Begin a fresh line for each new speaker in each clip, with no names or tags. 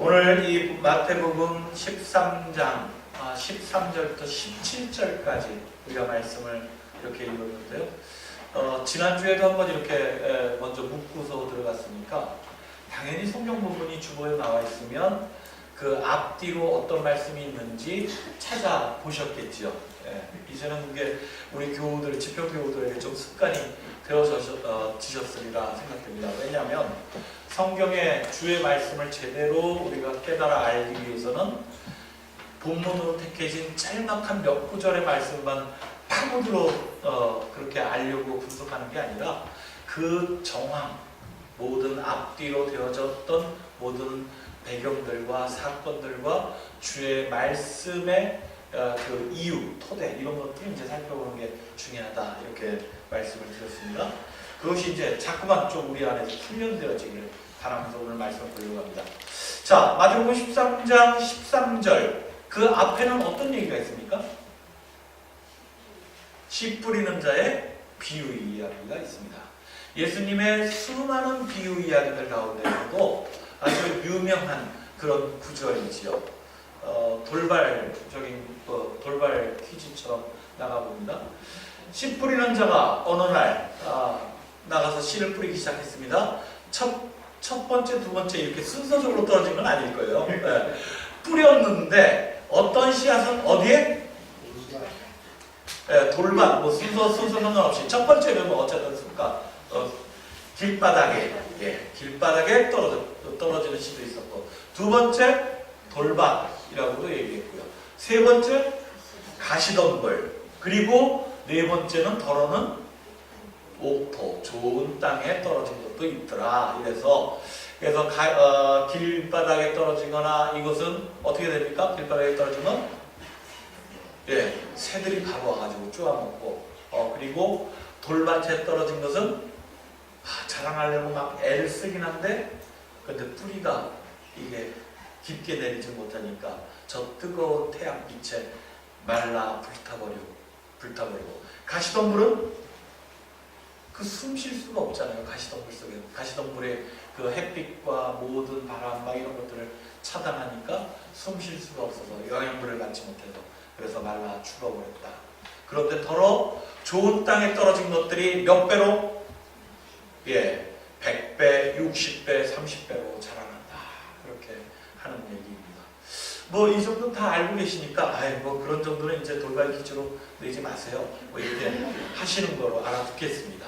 오늘 이 마태복음 13장 13절부터 17절까지 우리가 말씀을 이렇게 읽었는데요. 지난주에도 한번 이렇게 먼저 묻고서 들어갔으니까 당연히 성경 부분이 주보에 나와 있으면 그 앞뒤로 어떤 말씀이 있는지 찾아보셨겠지요. 이제는 그게 우리 교우들, 집회교우들에게 좀 습관이 되어지셨으리라 생각됩니다. 왜냐하면 성경의 주의 말씀을 제대로 우리가 깨달아 알기 위해서는 본문으로 택해진 짤막한 몇 구절의 말씀만 파고들어 그렇게 알려고 분석하는 게 아니라 그 정황, 모든 앞뒤로 되어졌던 모든 배경들과 사건들과 주의 말씀의 그 이유, 토대 이런 것들을 이제 살펴보는 게 중요하다 이렇게 말씀을 드렸습니다. 그것이 이제 자꾸만 좀 우리 안에서 훈련되어지기를 바라면서 오늘 말씀을 보려고 합니다. 자, 마태복음 13장 13절 그 앞에는 어떤 얘기가 있습니까? 씨 뿌리는 자의 비유 이야기가 있습니다. 예수님의 수많은 비유 이야기들 가운데서도 아주 유명한 그런 구절이지요. 돌발 퀴즈처럼 나가봅니다. 씨 뿌리는 자가 어느 날 나가서 씨를 뿌리기 시작했습니다. 첫 번째, 두 번째 이렇게 순서적으로 떨어진 건 아닐 거예요. 네. 뿌렸는데 어떤 씨앗은 어디에? 돌반, 뭐 순서 상관없이 첫 번째는 어쨌든 길바닥에 떨어지는 씨도 있었고, 두 번째 돌밭이라고도 얘기했고요. 세 번째 가시덤불, 그리고 네 번째는 더러는 옥토, 좋은 땅에 떨어진 것도 있더라. 그래서 길바닥에 떨어지거나 이것은 어떻게 됩니까? 길바닥에 떨어지면 새들이 바로 와가지고 쪼아먹고, 그리고 돌밭에 떨어진 것은 자랑하려고 막 애를 쓰긴 한데 근데 뿌리가 이게 깊게 내리지 못하니까 저 뜨거운 태양빛에 말라 불타버리고 가시덤불은 그 숨 쉴 수가 없잖아요. 가시덤불 속에 가시덤불의 그 햇빛과 모든 바람 막 이런 것들을 차단하니까 숨 쉴 수가 없어서 영양분을 받지 못해서 그래서 말라 죽어버렸다. 그런데 더러 좋은 땅에 떨어진 것들이 몇 배로? 100배, 60배, 30배로 자라난다. 그렇게 하는 얘기입니다. 뭐 이 정도 다 알고 계시니까 뭐 그런 정도는 이제 돌발 퀴즈로 내지 마세요. 뭐 이렇게 하시는 거로 알아듣겠습니다.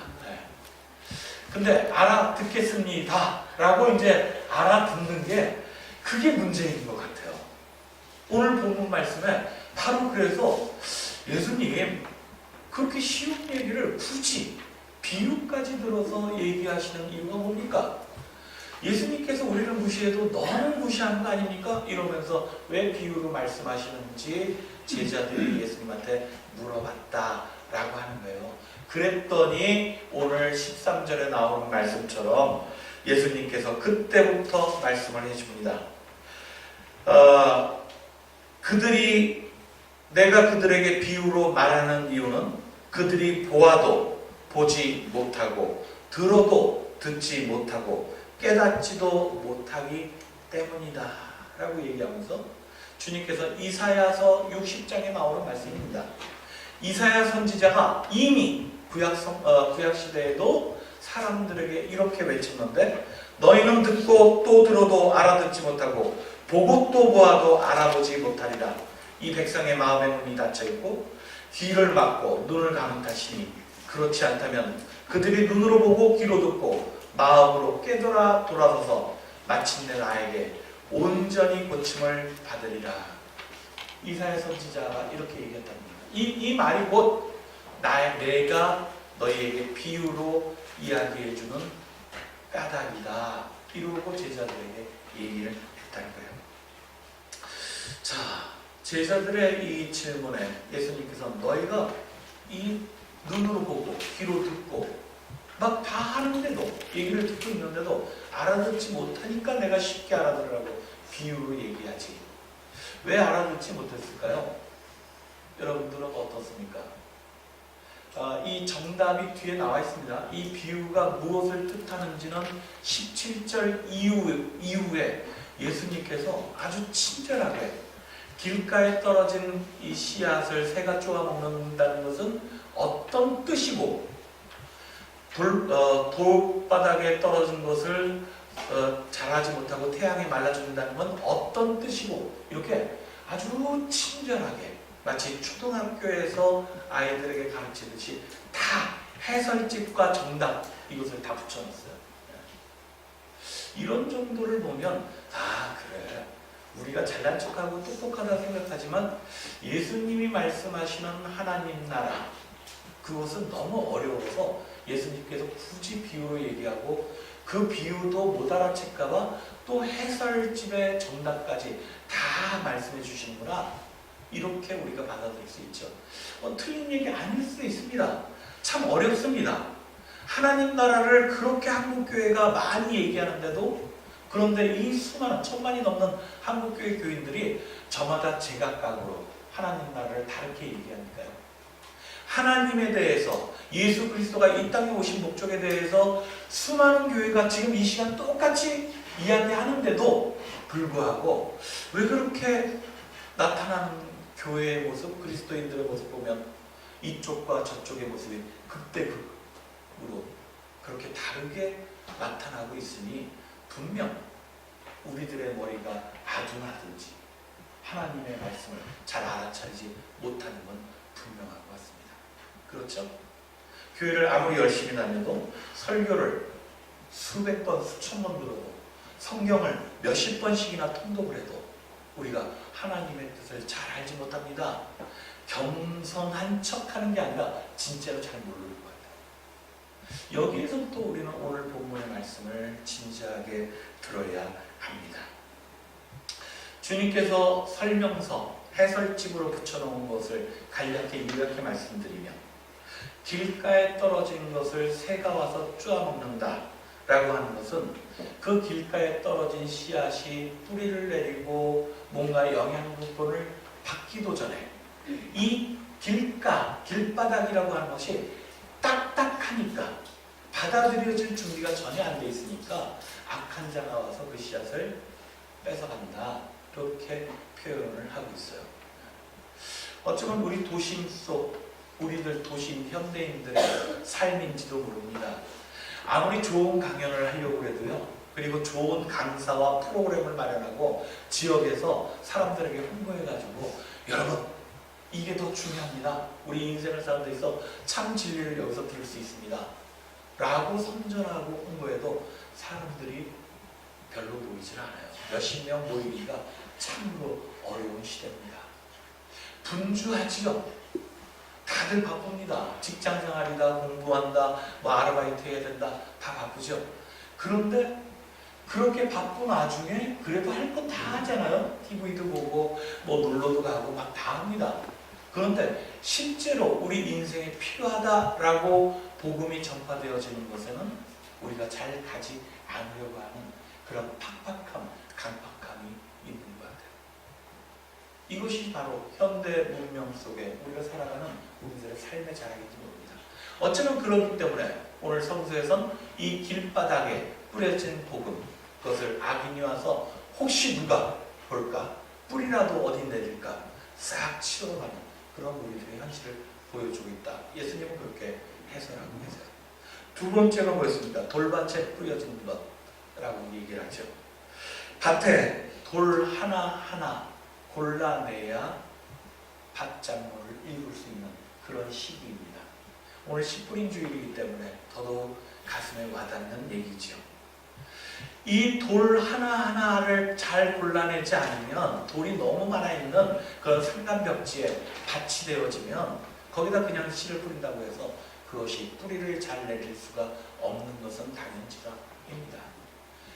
근데 알아듣겠습니다 라고 이제 알아듣는 게 그게 문제인 것 같아요. 오늘 본문 말씀에 바로 그래서 예수님 그렇게 쉬운 얘기를 굳이 비유까지 들어서 얘기하시는 이유가 뭡니까? 예수님께서 우리를 무시해도 너무 무시하는 거 아닙니까? 이러면서 왜 비유로 말씀하시는지 제자들이 예수님한테 물어봤다라고 하는 거예요. 그랬더니 오늘 13절에 나오는 말씀처럼 예수님께서 그때부터 말씀을 해줍니다. 내가 그들에게 비유로 말하는 이유는 그들이 보아도 보지 못하고 들어도 듣지 못하고 깨닫지도 못하기 때문이다 라고 얘기하면서 주님께서 이사야서 60장에 나오는 말씀입니다. 이사야 선지자가 이미 구약시대에도 사람들에게 이렇게 외쳤는데 너희는 듣고 또 들어도 알아듣지 못하고 보고 또 보아도 알아보지 못하리라. 이 백성의 마음의 문이 닫혀있고 귀를 막고 눈을 감은 탓이니 그렇지 않다면 그들이 눈으로 보고 귀로 듣고 마음으로 깨달아 돌아서서 마침내 나에게 온전히 고침을 받으리라. 이사야 선지자가 이렇게 얘기했답니다. 이 말이 곧 내가 너희에게 비유로 이야기해주는 까닭이다. 이러고 제자들에게 얘기를 했다는 거예요. 자, 제자들의 이 질문에 예수님께서 너희가 이 눈으로 보고 귀로 듣고 막 다 하는데도 얘기를 듣고 있는데도 알아듣지 못하니까 내가 쉽게 알아들으라고 비유로 얘기하지. 왜 알아듣지 못했을까요? 여러분들은 어떻습니까? 이 정답이 뒤에 나와 있습니다. 이 비유가 무엇을 뜻하는지는 17절 이후에 예수님께서 아주 친절하게 길가에 떨어진 이 씨앗을 새가 쪼아 먹는다는 것은 어떤 뜻이고, 돌바닥에 떨어진 것을 자라지 못하고 태양에 말라 죽는다는 건 어떤 뜻이고, 이렇게 아주 친절하게 마치 초등학교에서 아이들에게 가르치듯이 다 해설집과 정답 이것을 다 붙여놨어요. 이런 정도를 보면 그래, 우리가 잘난 척하고 똑똑하다 생각하지만 예수님이 말씀하시는 하나님 나라, 그것은 너무 어려워서 예수님께서 굳이 비유로 얘기하고 그 비유도 못 알아챌까봐 또 해설집의 정답까지 다 말씀해 주시는구나, 이렇게 우리가 받아들일 수 있죠. 틀린 얘기 아닐 수 있습니다. 참 어렵습니다. 하나님 나라를 그렇게 한국교회가 많이 얘기하는데도, 그런데 이 수많은 천만이 넘는 한국교회 교인들이 저마다 제각각으로 하나님 나라를 다르게 얘기하니까요. 하나님에 대해서, 예수 그리스도가 이 땅에 오신 목적에 대해서 수많은 교회가 지금 이 시간 똑같이 이야기하는데도 불구하고 왜 그렇게 나타나는 교회의 모습, 그리스도인들의 모습 보면 이쪽과 저쪽의 모습이 극대극으로 그렇게 다르게 나타나고 있으니 분명 우리들의 머리가 아둔하든지 하나님의 말씀을 잘 알아차리지 못하는 건 분명한 것 같습니다. 그렇죠? 교회를 아무리 열심히 다녀도, 설교를 수백 번, 수천 번 들어도, 성경을 몇십 번씩이나 통독을 해도 우리가 하나님의 뜻을 잘 알지 못합니다. 겸손한 척하는 게 아니라 진짜로 잘 모르는 것 같아요. 여기에서부터 우리는 오늘 본문의 말씀을 진지하게 들어야 합니다. 주님께서 설명서, 해설집으로 붙여놓은 것을 간략히 이렇게 말씀드리면, 길가에 떨어진 것을 새가 와서 쪼아먹는다 라고 하는 것은 그 길가에 떨어진 씨앗이 뿌리를 내리고 뭔가 영양분을 받기도 전에 이 길바닥이라고 하는 것이 딱딱하니까, 받아들여질 준비가 전혀 안 돼 있으니까 악한 자가 와서 그 씨앗을 뺏어간다, 이렇게 표현을 하고 있어요. 어쩌면 우리 도심 속, 우리들 도심 현대인들의 삶인지도 모릅니다. 아무리 좋은 강연을 하려고 해도요, 그리고 좋은 강사와 프로그램을 마련하고 지역에서 사람들에게 홍보해가지고, 여러분 이게 더 중요합니다, 우리 인생을 사는 데 있어 참 진리를 여기서 들을 수 있습니다 라고 선전하고 홍보해도 사람들이 별로 모이질 않아요. 몇십 명 모이기가 참으로 어려운 시대입니다. 분주하지요. 다들 바쁩니다. 직장생활이다, 공부한다, 뭐 아르바이트 해야 된다, 다 바쁘죠. 그런데 그렇게 바쁜 와중에 그래도 할 거 다 하잖아요. TV도 보고 뭐 놀러도 가고 막 다 합니다. 그런데 실제로 우리 인생에 필요하다라고 복음이 전파되어지는 것에는 우리가 잘 가지 않으려고 하는 그런 팍팍함, 강팍함이 있는 것 같아요. 이것이 바로 현대 문명 속에 우리가 살아가는 우리들의 삶의 자락인지 모릅니다. 어쩌면 그렇기 때문에 오늘 성서에선 이 길바닥에 뿌려진 복음, 그것을 악인이 와서 혹시 누가 볼까? 뿌리라도 어디 내릴까? 싹 치워가는 그런 우리들의 현실을 보여주고 있다. 예수님은 그렇게 해설하고 계세요. 두 번째가 뭐였습니까? 돌밭에 뿌려진 것라고 얘기를 하죠. 밭에 돌 하나하나 골라내야 밭작물을 읽을 수 있는 그런 시기입니다. 오늘 씨뿌린 주일이기 때문에 더더욱 가슴에 와닿는 얘기죠. 이 돌 하나하나를 잘 골라내지 않으면, 돌이 너무 많아 있는 그런 산간벽지에 밭이 되어지면 거기다 그냥 씨를 뿌린다고 해서 그것이 뿌리를 잘 내릴 수가 없는 것은 당연지각입니다.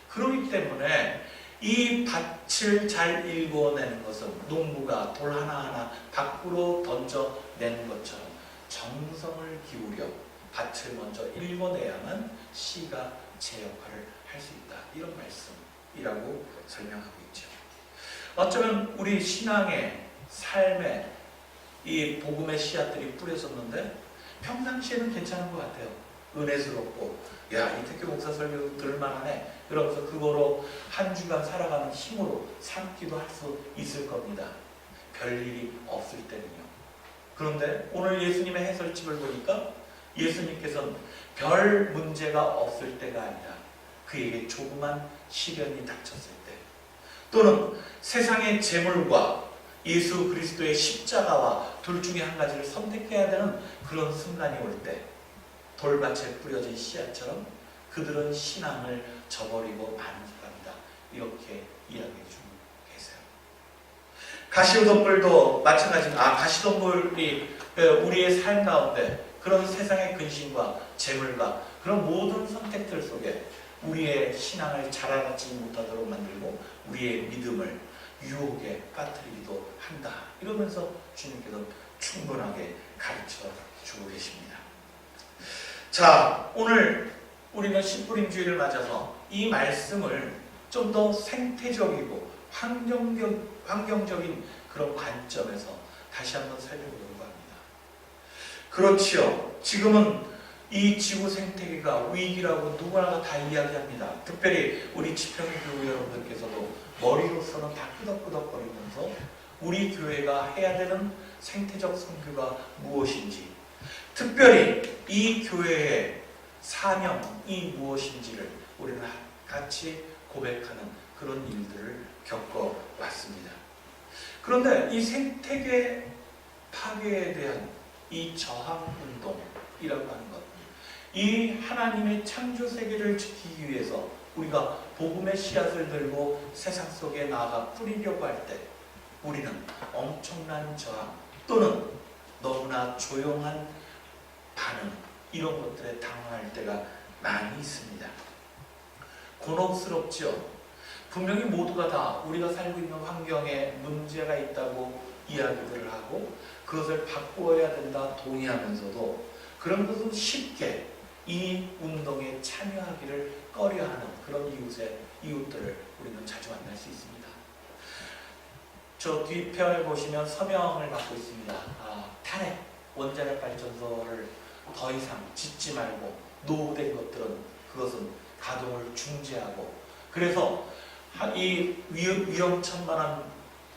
그렇기 때문에 이 밭을 잘 일궈내는 것은 농부가 돌 하나하나 밖으로 던져내는 것처럼 정성을 기울여 밭을 먼저 일궈내야만 씨가 제 역할을 할 수 있다, 이런 말씀이라고 설명하고 있죠. 어쩌면 우리 신앙의 삶에 이 복음의 씨앗들이 뿌려졌는데 평상시에는 괜찮은 것 같아요. 은혜스럽고 야 이태규 목사 설교 들을만하네 그러면서 그거로 한 주간 살아가는 힘으로 삼기도 할 수 있을 겁니다. 별일이 없을 때는요. 그런데 오늘 예수님의 해설집을 보니까 예수님께서는 별 문제가 없을 때가 아니라 그에게 조그만 시련이 닥쳤을 때 또는 세상의 재물과 예수 그리스도의 십자가와 둘 중에 한 가지를 선택해야 되는 그런 순간이 올 때 돌밭에 뿌려진 씨앗처럼 그들은 신앙을 저버리고 마는 사람이다. 이렇게 이야기해 주고 계세요. 가시덤불도 마찬가지입니다. 가시덤불이 우리의 삶 가운데 그런 세상의 근심과 재물과 그런 모든 선택들 속에 우리의 신앙을 자라나지 못하도록 만들고 우리의 믿음을 유혹에 빠뜨리기도 한다. 이러면서 주님께서 충분하게 가르쳐 주고 계십니다. 자, 오늘 우리는 씨뿌림주의를 맞아서 이 말씀을 좀 더 생태적이고 환경적인 그런 관점에서 다시 한번 살펴보려고 합니다. 그렇지요. 지금은 이 지구 생태계가 위기라고 누구나 다 이야기합니다. 특별히 우리 지평의 교회 여러분들께서도 머리로서는 다 끄덕끄덕거리면서 우리 교회가 해야 되는 생태적 선교가 무엇인지, 특별히 이 교회의 사명이 무엇인지를 우리는 같이 고백하는 그런 일들을 겪어왔습니다. 그런데 이 생태계 파괴에 대한 이 저항운동이라고 하는 것, 이 하나님의 창조 세계를 지키기 위해서 우리가 복음의 씨앗을 들고 세상 속에 나아가 뿌리려고 할 때 우리는 엄청난 저항 또는 너무나 조용한 반응 이런 것들에 당황할 때가 많이 있습니다. 곤혹스럽죠. 분명히 모두가 다 우리가 살고 있는 환경에 문제가 있다고 이야기들을 하고 그것을 바꾸어야 된다 동의하면서도 그런 것은 쉽게 이 운동에 참여하기를 꺼려하는 그런 이웃들을 우리는 자주 만날 수 있습니다. 저 뒤편에 보시면 서명을 받고 있습니다. 탄핵 원자력 발전소를 더 이상 짓지 말고 노후된 것들은 그것은 가동을 중지하고 그래서 이 위험천만한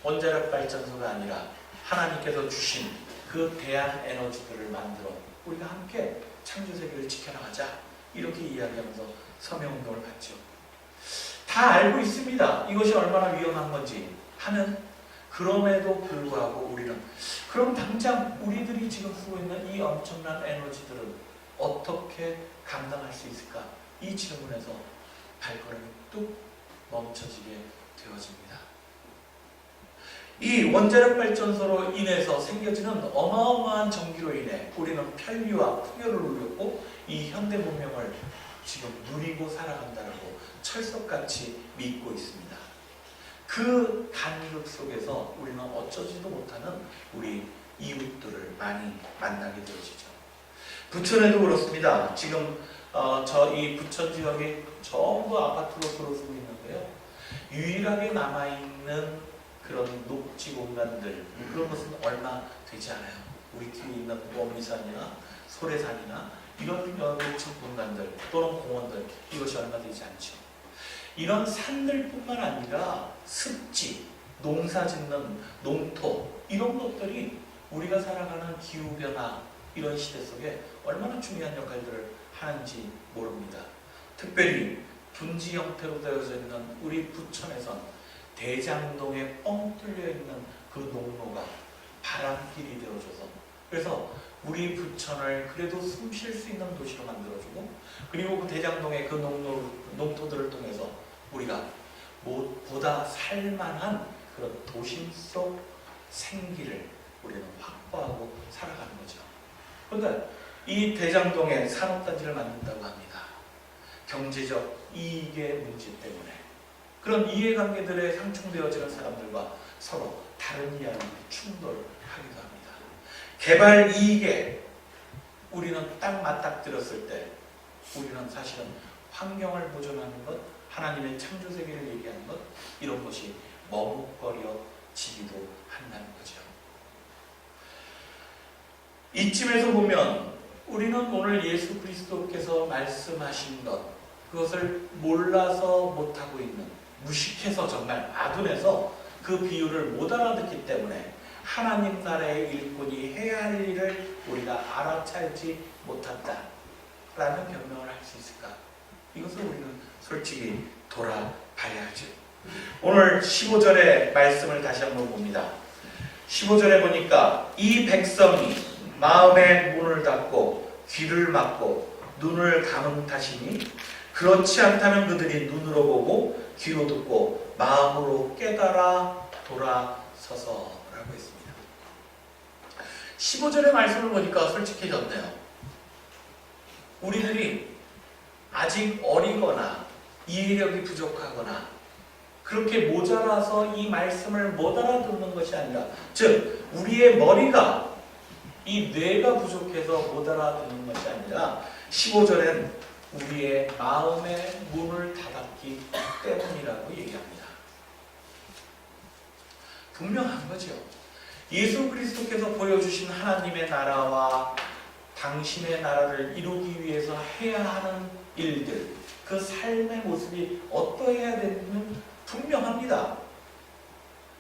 원자력 발전소가 아니라 하나님께서 주신 그 대한 에너지들을 만들어 우리가 함께 창조세계를 지켜나가자 이렇게 이야기하면서 서명운동을 받죠. 다 알고 있습니다. 이것이 얼마나 위험한 건지 하는 그럼에도 불구하고 우리는 그럼 당장 우리들이 지금 쓰고 있는 이 엄청난 에너지들은 어떻게 감당할 수 있을까? 이 질문에서 발걸음이 뚝 멈춰지게 되어집니다. 이 원자력 발전소로 인해서 생겨지는 어마어마한 전기로 인해 우리는 편리와 풍요를 누렸고 이 현대 문명을 지금 누리고 살아간다고 철석같이 믿고 있습니다. 그 간극 속에서 우리는 어쩌지도 못하는 우리 이웃들을 많이 만나게 되어지죠. 부천에도 그렇습니다. 지금 이 부천 지역이 전부 아파트로 들어서고 있는데요. 유일하게 남아있는 그런 녹지 공간들 그런 것은 얼마 되지 않아요. 우리 뒤에 있는 원미산이나 소래산이나 이런 녹지 공간들 또는 공원들 이것이 얼마 되지 않죠. 이런 산들뿐만 아니라 습지, 농사짓는 농토 이런 것들이 우리가 살아가는 기후변화 이런 시대 속에 얼마나 중요한 역할들을 하는지 모릅니다. 특별히 둔지 형태로 되어져 있는 우리 부천에선 대장동에 뻥 뚫려 있는 그 농로가 바람길이 되어줘서 그래서 우리 부천을 그래도 숨 쉴 수 있는 도시로 만들어주고 그리고 그 대장동의 그 농토들을 통해서 우리가 보다 살만한 그런 도심 속 생기를 우리는 확보하고 살아가는 거죠. 그런데 이 대장동에 산업단지를 만든다고 합니다. 경제적 이익의 문제 때문에 그런 이해관계들에 상충되어지는 사람들과 서로 다른 이야기를 충돌하기도 합니다. 개발 이익에 우리는 딱 맞닥뜨렸을 때 우리는 사실은 환경을 보존하는 것, 하나님의 창조세계를 얘기하는 것 이런 것이 머뭇거려지기도 한다는 거죠. 이쯤에서 보면 우리는 오늘 예수 그리스도께서 말씀하신 것, 그것을 몰라서 못하고 있는, 무식해서 정말 아둔해서 그 비유를 못 알아듣기 때문에 하나님 나라의 일꾼이 해야 할 일을 우리가 알아차리지 못한다 라는 변명을 할 수 있을까? 이것을 우리는 솔직히 돌아봐야죠. 오늘 15절의 말씀을 다시 한번 봅니다. 15절에 보니까 이 백성이 마음의 문을 닫고 귀를 막고 눈을 감은 탓이니 그렇지 않다면 그들이 눈으로 보고 귀로 듣고 마음으로 깨달아 돌아서서 라고 했습니다. 15절의 말씀을 보니까 솔직해졌네요. 우리들이 아직 어리거나 이해력이 부족하거나 그렇게 모자라서 이 말씀을 못 알아듣는 것이 아니라, 즉 우리의 머리가, 이 뇌가 부족해서 못 알아듣는 것이 아니라 15절엔 우리의 마음의 문을 닫았기 때문이라고 얘기합니다. 분명한 거죠. 예수 그리스도께서 보여주신 하나님의 나라와 당신의 나라를 이루기 위해서 해야 하는 일들, 그 삶의 모습이 어떠해야 되는지는 분명합니다.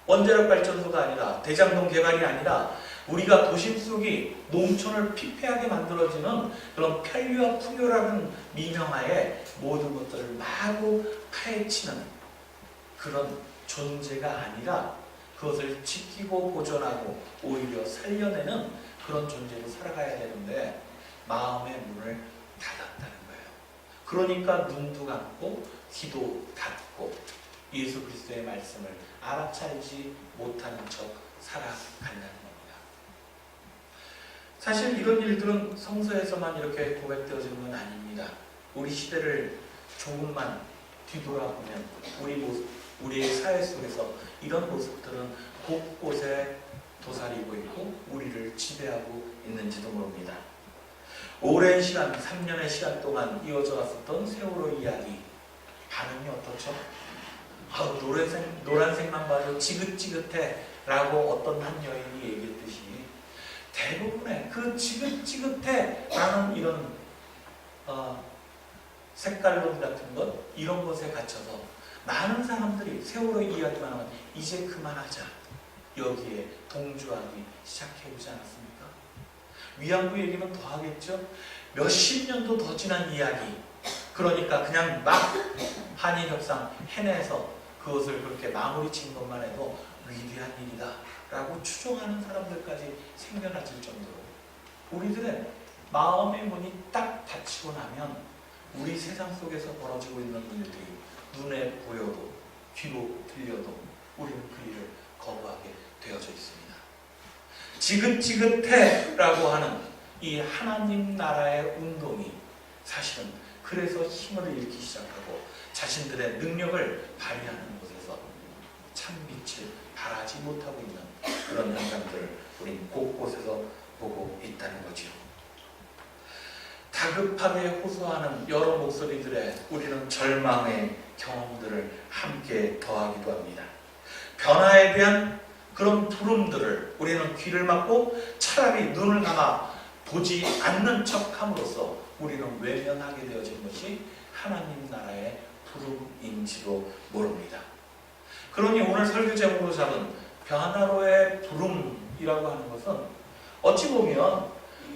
원자력 발전소가 아니라, 대장동 개발이 아니라 우리가 도심 속이 농촌을 피폐하게 만들어지는 그런 편리와 풍요라는 미명하에 모든 것들을 마구 파헤치는 그런 존재가 아니라 그것을 지키고 보존하고 오히려 살려내는 그런 존재로 살아가야 되는데 마음의 문을 닫았다는 거예요. 그러니까 눈도 감고 귀도 닫고 예수 그리스도의 말씀을 알아차리지 못하는 척 살아간다는 겁니다. 사실 이런 일들은 성서에서만 이렇게 고백되어지는 건 아닙니다. 우리 시대를 조금만 뒤돌아보면 우리의 사회 속에서 이런 모습들은 곳곳에 도사리고 있고 우리를 지배하고 있는지도 모릅니다. 오랜 시간, 3년의 시간 동안 이어져 왔었던 세월호 이야기, 반응이 어떻죠? 노란색만 봐도 지긋지긋해 라고 어떤 한 여인이 얘기했듯이 대부분의 그 지긋지긋해 라는 이런 색깔론 같은 것, 이런 것에 갇혀서 많은 사람들이 세월호 이야기만 하면 이제 그만하자, 여기에 동조하기 시작해보지 않았습니까? 위안부 얘기는 더 하겠죠? 몇십 년도 더 지난 이야기, 그러니까 그냥 막 한일협상 해내서 그것을 그렇게 마무리 친 것만 해도 위대한 일이다 라고 추종하는 사람들까지 생겨났을 정도로 우리들의 마음의 문이 딱 닫히고 나면 우리 세상 속에서 벌어지고 있는 일들이 눈에 보여도 귀로 들려도 우리는 그 일을 거부하게 되어져 있습니다. 지긋지긋해 라고 하는 이 하나님 나라의 운동이 사실은 그래서 힘을 잃기 시작하고 자신들의 능력을 발휘하는 곳에서 참빛을 발하지 못하고 있는 그런 현상들을 우리는 곳곳에서 보고 있다는 거죠. 다급하게 호소하는 여러 목소리들에 우리는 절망의 경험들을 함께 더하기도 합니다. 변화에 대한 그런 부름들을 우리는 귀를 막고 차라리 눈을 감아 보지 않는 척함으로써 우리는 외면하게 되어진 것이 하나님 나라의 부름인지도 모릅니다. 그러니 오늘 설교 제목으로 잡은 변화로의 부름이라고 하는 것은 어찌 보면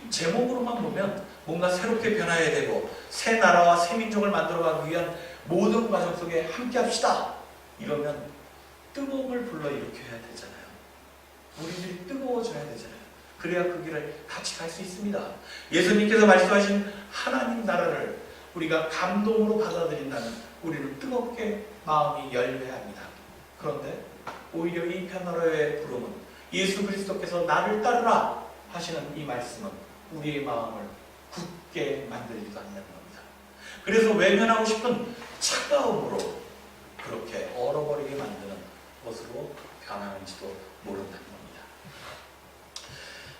제목으로만 보면 뭔가 새롭게 변화해야 되고 새 나라와 새 민족을 만들어가기 위한 모든 과정 속에 함께 합시다 이러면 뜨거움을 불러일으켜야 되잖아요. 우리들이 뜨거워져야 되잖아요. 그래야 그 길을 같이 갈 수 있습니다. 예수님께서 말씀하신 하나님 나라를 우리가 감동으로 받아들인다면 우리는 뜨겁게 마음이 열려야 합니다. 그런데 오히려 이 변화로의 부름은 예수 그리스도께서 나를 따르라 하시는 이 말씀은 우리의 마음을 굳게 만들지도 않는 겁니다. 그래서 외면하고 싶은 차가움으로 그렇게 얼어버리게 만드는 것으로 변하는지도 모른다는 겁니다.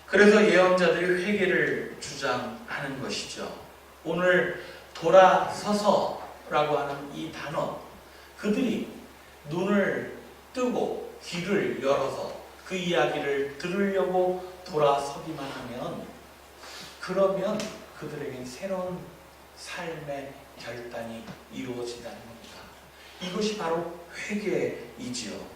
그래서 예언자들이 회개를 주장하는 것이죠. 오늘 돌아서서라고 하는 이 단어, 그들이 눈을 뜨고 귀를 열어서 그 이야기를 들으려고 돌아서기만 하면 그러면 그들에겐 새로운 삶의 결단이 이루어진다는 겁니다. 이것이 바로 회개이지요.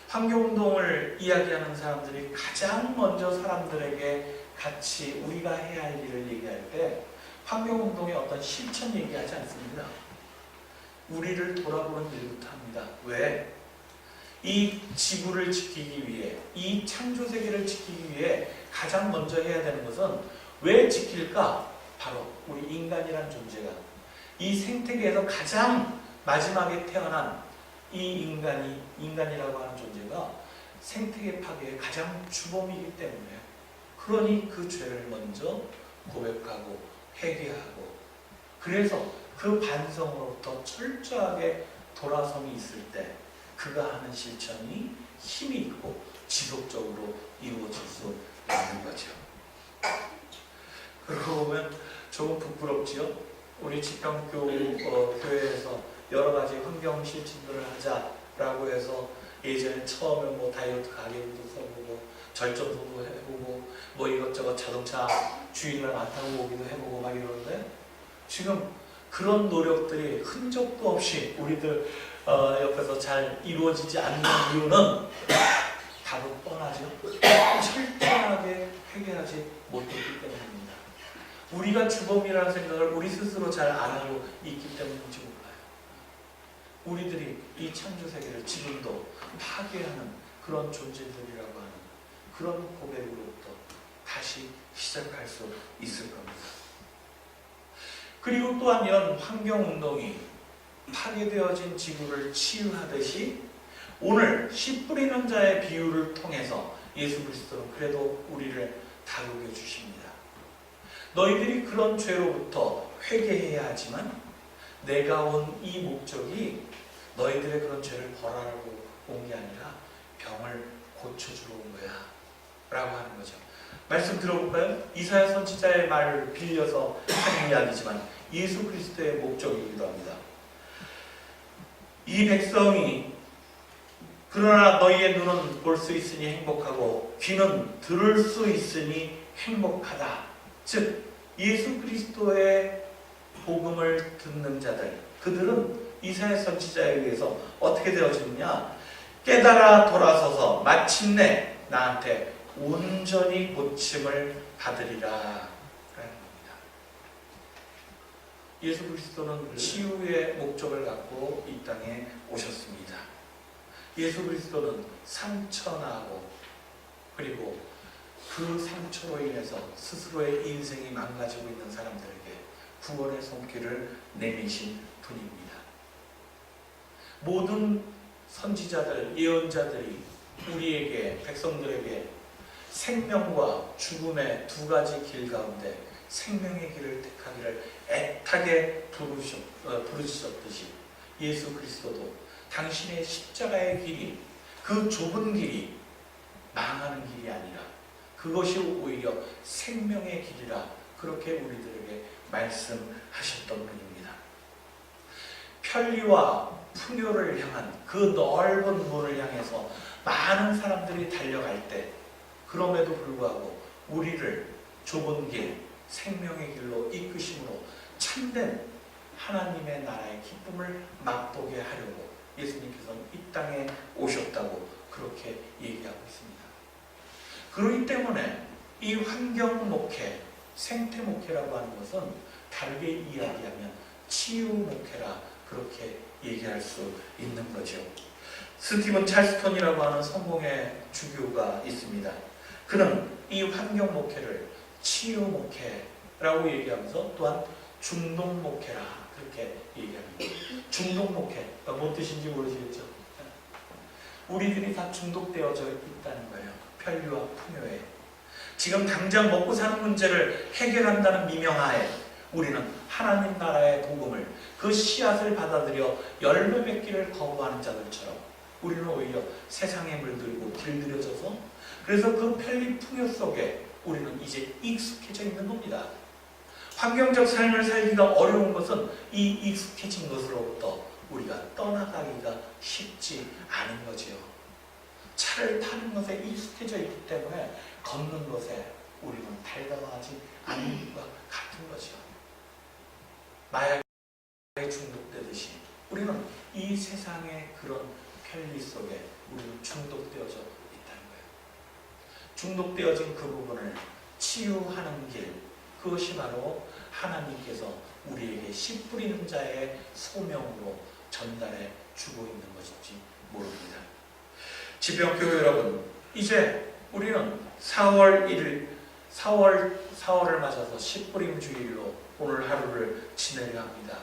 환경운동을 이야기하는 사람들이 가장 먼저 사람들에게 같이 우리가 해야 할 일을 얘기할 때 환경운동의 어떤 실천 얘기하지 않습니다. 우리를 돌아보는 일부터 합니다. 왜? 이 지구를 지키기 위해, 이 창조세계를 지키기 위해 가장 먼저 해야 되는 것은 왜 지킬까? 바로 우리 인간이란 존재가 이 생태계에서 가장 마지막에 태어난 이 인간이라고 하는 존재가 생태계 파괴의 가장 주범이기 때문에, 그러니 그 죄를 먼저 고백하고 회개하고, 그래서 그 반성으로부터 철저하게 돌아섬이 있을 때 그가 하는 실천이 힘이 있고 지속적으로 이루어질 수 있는 거죠. 그러고 보면 조금 부끄럽지요. 우리 지평교회에서 여러 가지 환경 실천들을 하자라고 해서 예전에 처음에 뭐 다이어트 가게도 써보고 절전도도 해보고 뭐 이것저것 자동차 주인을 안 타고 오기도 해보고 막 이러는데, 지금 그런 노력들이 흔적도 없이 우리들 옆에서 잘 이루어지지 않는 이유는 바로 뻔하죠. 철저하게 회개하지 못했기 때문입니다. 우리가 주범이라는 생각을 우리 스스로 잘 안 하고 있기 때문인지 몰라요. 우리들이 이 창조세계를 지금도 파괴하는 그런 존재들이라고 하는 그런 고백으로부터 다시 시작할 수 있을 겁니다. 그리고 또한 이런 환경운동이 파괴되어진 지구를 치유하듯이 오늘 씨 뿌리는 자의 비유를 통해서 예수 그리스도는 그래도 우리를 다독여 주십니다. 너희들이 그런 죄로부터 회개해야 하지만 내가 온 이 목적이 너희들의 그런 죄를 벌하라고 온 게 아니라 병을 고쳐주러 온 거야 라고 하는 거죠. 말씀 들어볼까요? 이사야 선지자의 말을 빌려서 하는 이야기지만 예수 그리스도의 목적이기도 합니다. 이 백성이 그러나 너희의 눈은 볼 수 있으니 행복하고 귀는 들을 수 있으니 행복하다. 즉 예수 그리스도의 복음을 듣는 자들, 그들은 이사야 선지자에 의해서 어떻게 되어지느냐? 깨달아 돌아서서 마침내 나한테 온전히 고침을 받으리라 라는 겁니다. 예수 그리스도는 치유의 목적을 갖고 이 땅에 오셨습니다. 예수 그리스도는 상처나고 그리고 그 상처로 인해서 스스로의 인생이 망가지고 있는 사람들에게 구원의 손길을 내미신 분입니다. 모든 선지자들, 예언자들이 우리에게, 백성들에게 생명과 죽음의 두 가지 길 가운데 생명의 길을 택하기를 애타게 부르셨듯이 예수 그리스도도 당신의 십자가의 길이, 그 좁은 길이 망하는 길이 아니라 그것이 오히려 생명의 길이라 그렇게 우리들에게 말씀하셨던 분입니다. 편리와 풍요를 향한 그 넓은 문을 향해서 많은 사람들이 달려갈 때, 그럼에도 불구하고 우리를 좁은 길, 생명의 길로 이끄심으로 참된 하나님의 나라의 기쁨을 맛보게 하려고 예수님께서는 이 땅에 오셨다고 그렇게 얘기하고 있습니다. 그렇기 때문에 이 환경 목회, 생태 목회라고 하는 것은 다르게 이야기하면 치유 목회라 그렇게 얘기할 수 있는 거죠. 스티븐 찰스턴이라고 하는 성공의 주교가 있습니다. 그는 이 환경 목회를 치유 목회라고 얘기하면서 또한 중동 목회라 그렇게 얘기합니다. 중동 목회, 뭔 뜻인지 모르시겠죠? 우리들이 다 중독되어져 있다는 거예요. 편리와 풍요에. 지금 당장 먹고 사는 문제를 해결한다는 미명하에 우리는 하나님 나라의 복음을, 그 씨앗을 받아들여 열매 맺기를 거부하는 자들처럼 우리는 오히려 세상에 물들고 길들여져서, 그래서 그 편리 풍요 속에 우리는 이제 익숙해져 있는 겁니다. 환경적 삶을 살기가 어려운 것은 이 익숙해진 것으로부터 우리가 떠나가기가 쉽지 않은 거지요. 차를 타는 것에 익숙해져 있기 때문에 걷는 것에 우리는 달감하지 않는 것과 같은 거죠. 마약에 중독되듯이 우리는 이 세상의 그런 편리 속에 우리는 중독되어져 있다는 거예요. 중독되어진 그 부분을 치유하는 길, 그것이 바로 하나님께서 우리에게 씨 뿌리는 자의 소명으로 전달해 주고 있는 것인지 모릅니다. 지병교회 여러분, 이제 우리는 4월 1일, 4월을 맞아서 씨 뿌림 주일로 오늘 하루를 지내려 합니다.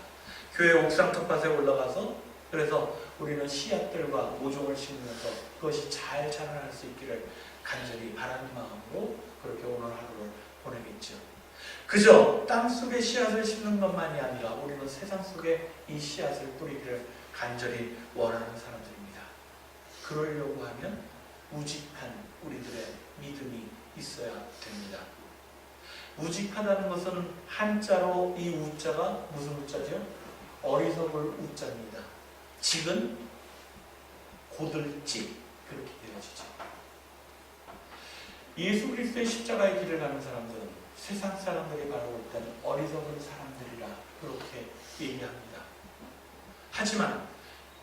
교회 옥상 텃밭에 올라가서 그래서 우리는 씨앗들과 모종을 심으면서 그것이 잘 자라날 수 있기를 간절히 바라는 마음으로 그렇게 오늘 하루를 보내겠죠. 그저 땅속에 씨앗을 심는 것만이 아니라 우리는 세상 속에 이 씨앗을 뿌리기를 간절히 원하는 사람들입니다. 그러려고 하면 우직한 우리들의 믿음이 있어야 됩니다. 우직하다는 것은 한자로 이 우자가 무슨 우자죠? 어리석을 우자입니다. 직은 고들직, 그렇게 되어지죠. 예수 그리스도의 십자가의 길을 가는 사람들은 세상 사람들이 바라볼 때는 어리석은 사람들이라 그렇게 얘기합니다. 하지만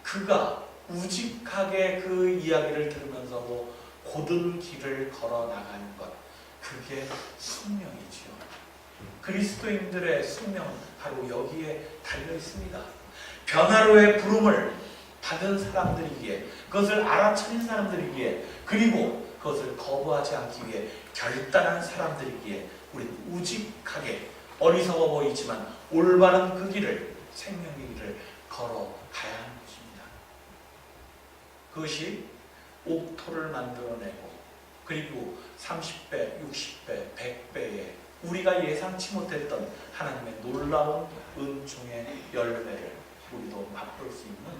그가 우직하게 그 이야기를 들으면서도 고든 길을 걸어 나가는 것, 그게 숙명이지요. 그리스도인들의 숙명은 바로 여기에 달려 있습니다. 변화로의 부름을 받은 사람들이기에, 그것을 알아차린 사람들이기에, 그리고 그것을 거부하지 않기 위해 결단한 사람들이기에 우리는 우직하게 어리석어 보이지만 올바른 그 길을, 생명의 길을 걸어가야 하는 것입니다. 그것이 옥토를 만들어내고 그리고 30배, 60배, 100배의 우리가 예상치 못했던 하나님의 놀라운 은총의 열매를 우리도 맛볼 수 있는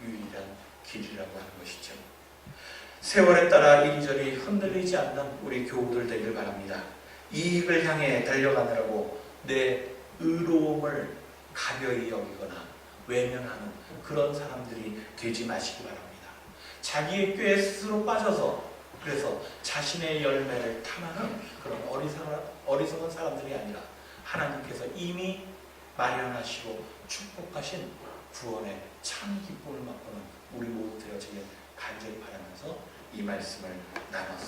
유일한 길이라고 하는 것이죠. 세월에 따라 이리저리 흔들리지 않는 우리 교우들 되길 바랍니다. 이익을 향해 달려가느라고 내 의로움을 가벼이 여기거나 외면하는 그런 사람들이 되지 마시기 바랍니다. 자기의 꾀에 스스로 빠져서 그래서 자신의 열매를 탐하는 그런 어리석은 사람들이 아니라 하나님께서 이미 마련하시고 축복하신 구원의 참 기쁨을 맛보는 우리 모두 되어지길 간절히 바라면서 이 말씀을 나눴습니다.